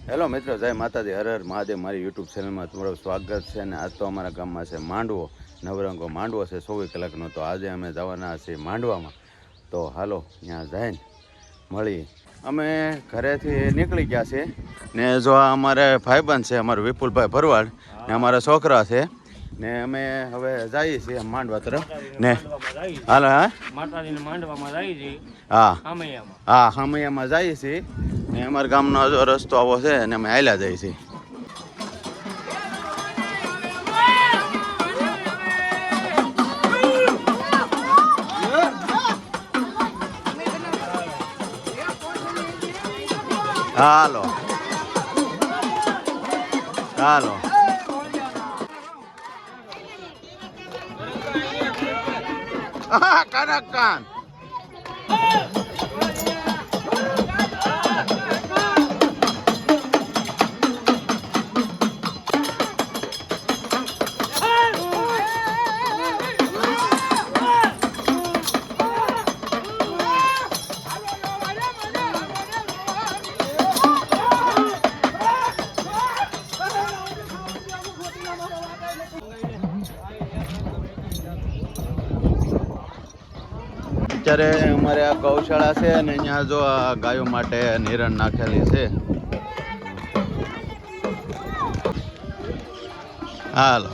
Hello મિત્રો, જય માતાજી, હર હર મહાદેવ. મારી યુટ્યુબ ચેનલમાં તમારું સ્વાગત છે. અને આજ તો અમારા ગામમાં છે માંડવો, નવરંગો માંડવો છે 24 કલાકનો. તો આજે અમે જવાના છીએ માંડવામાં. તો હાલો ત્યાં જઈને મળીએ. અમે ઘરેથી નીકળી ગયા છીએ ને જો આ અમારે ભાઈબંધ છે, અમારો વિપુલભાઈ ભરવાડ ને અમારા છોકરા છે ને અમે હવે જઈએ છીએ માંડવા તરફ ને હાલો. હા, માતાજીના માંડવામાં જઈએ છીએ. હા હા, હામૈયામાં જઈએ છીએ ને અમારા ગામનો રસ્તો આવો છે અને અમે હાલ્યા જઈએ છીએ. હાલો હાલો. કનકાન અત્યારે અમારે આ ગૌશાળા છે અને અહીંયા જો આ ગાયો માટે નિરણ નાખેલી છે. હાલો.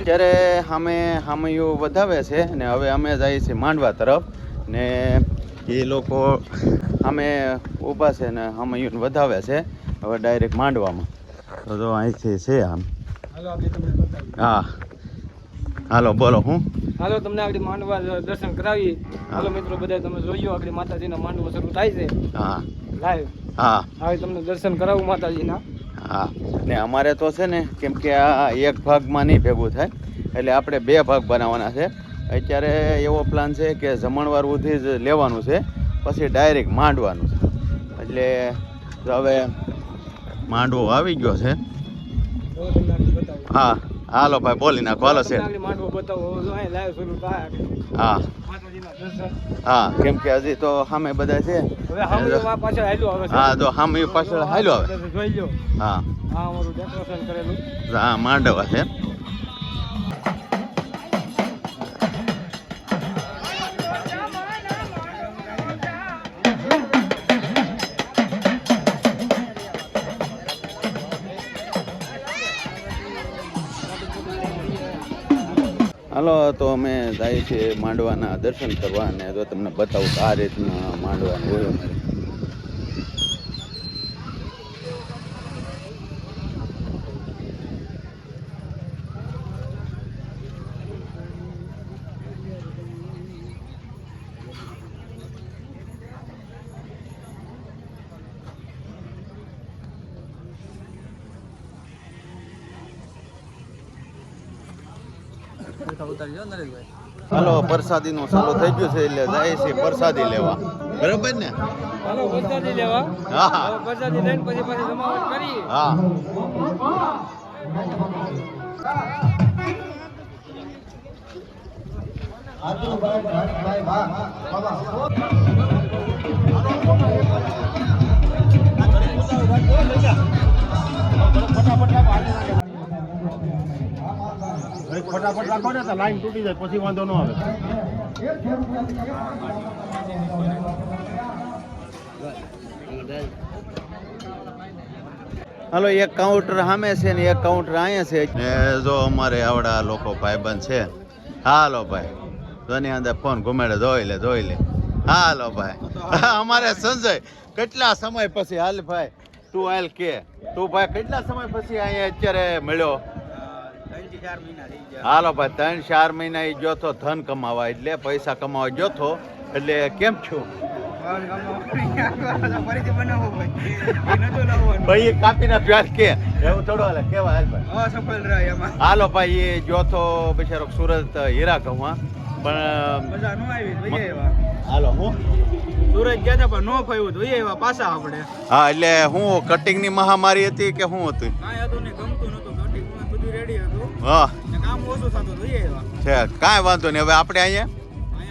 અત્યારે હામૈયું વધાવે છે ને હવે અમે જઈએ છીએ માંડવા તરફ ને એ લોકો અમે ઊભા છે ને હામૈયું વધાવે છે હવે ડાયરેક્ટ માંડવામાં. તો જો અહીંથી છે આમ. હા હાલો બોલો. હું હાલો તમને આગળ માંડવા દર્શન કરાવીએ. હાલો મિત્રો બધા તમે જોઈઓ આગળ માતાજીના માંડવો શરૂ થાય છે. હા લાઈવ. હા હવે તમને દર્શન કરાવું માતાજીના. હા ને અમારે તો છે ને કેમ કે આ એક ભાગમાં નહીં ભેગું થાય એટલે આપણે 2 ભાગ બનાવવાના છે. અત્યારે એવો પ્લાન છે કે જમણવાર સુધી જ લેવાનું છે પછી ડાયરેક્ટ માંડવાનું છે. એટલે હવે માંડવો આવી ગયો છે. હા હાલો ભાઈ બોલી નાખો. હાલો છે. માંડવો બતાવો લાઈવ શરૂ થાય. હા માતાજીના દર્શન. હા કેમ કે હજી તો સામે બધા છે. હવે હામૈયું પાછળ હાલ્યો આવે છે. હા તો હામૈયું પાછળ હાલ્યો આવે. જોઈ લો. હા હા અમારું ડેકોરેશન કરેલું. હા માંડવા છે. હાલો તો અમે જઈએ છીએ માંડવાના દર્શન કરવા અને જો તમને બતાવું તો આ રીતના માંડવાનું હોય અમારે. હાલો પ્રસાદીનું ચાલુ થઈ ગયું છે એટલે જાય છે પ્રસાદી લેવા. બરાબર ને? હાલો પ્રસાદી લેવા. હા હવે પ્રસાદી લઈને પછી જમાવટ કરીએ. હા ફટાફટ રાખો ને તો લાઈન તૂટી જાય પછી વાંધો ન આવે. હાલો એક કાઉન્ટર સામે છે ને એક કાઉન્ટર અહીંયા છે ને જો અમારે આવડા લોકો ભાઈબંધ છે. હાલો ભાઈ જોની અંદર ફોન ઘુમેડે જોઈ લે. હાલો ભાઈ અમારે સંજય કેટલા સમય પછી હાલ ભાઈ તું હાલ કે તું ભાઈ કેટલા સમય પછી અહીંયા અત્યારે મળ્યો? હાલો ભાઈ 3-4 મહિના એ ગયો તો ધન કમાવા એટલે પૈસા કમાવા ગયો તો એટલે કેમ છું ભાઈ કાપી ના પ્યાર કે એવું થોડો હાલે કેવા હાલ ભાઈ હાલો ભાઈ એ ગયો તો બિચારો સુરત હીરા ગવા પણ હાલો હું સુરત ગયા હતા પણ નો ફાવ્યું તો એવા પાછા આપણે. હા એટલે હું કટિંગ ની મહામારી હતી કે શું હતું? કાંઈ હતું ને ગમતું નતું. કટિંગ બધું રેડી હતું. હા કામ ઓછું થતું હતું એવા. છે કાંઈ વાંધો નહીં. હવે આપણે અહીંયા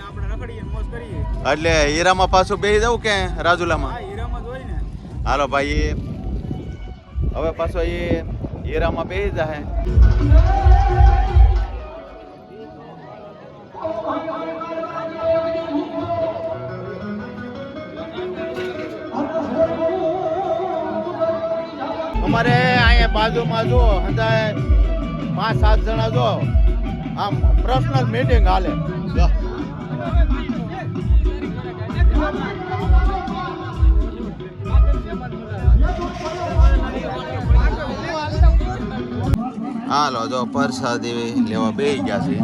આપણે રખડીએ મોજ કરીએ. એટલે હીરામાં પાછું બેસી જવું કે રાજુલામાં? હીરામાં જ હોય ને. હાલો ભાઈ હવે પાછો એ હીરામાં બેસી જાય. અમારે અહીંયા બાજુમાં જો અંદાજે 5-7 જણા જો આમ પર્સનલ મીટિંગ હાલે. હાલો જો પ્રસાદી લેવા બેસી ગયા છે.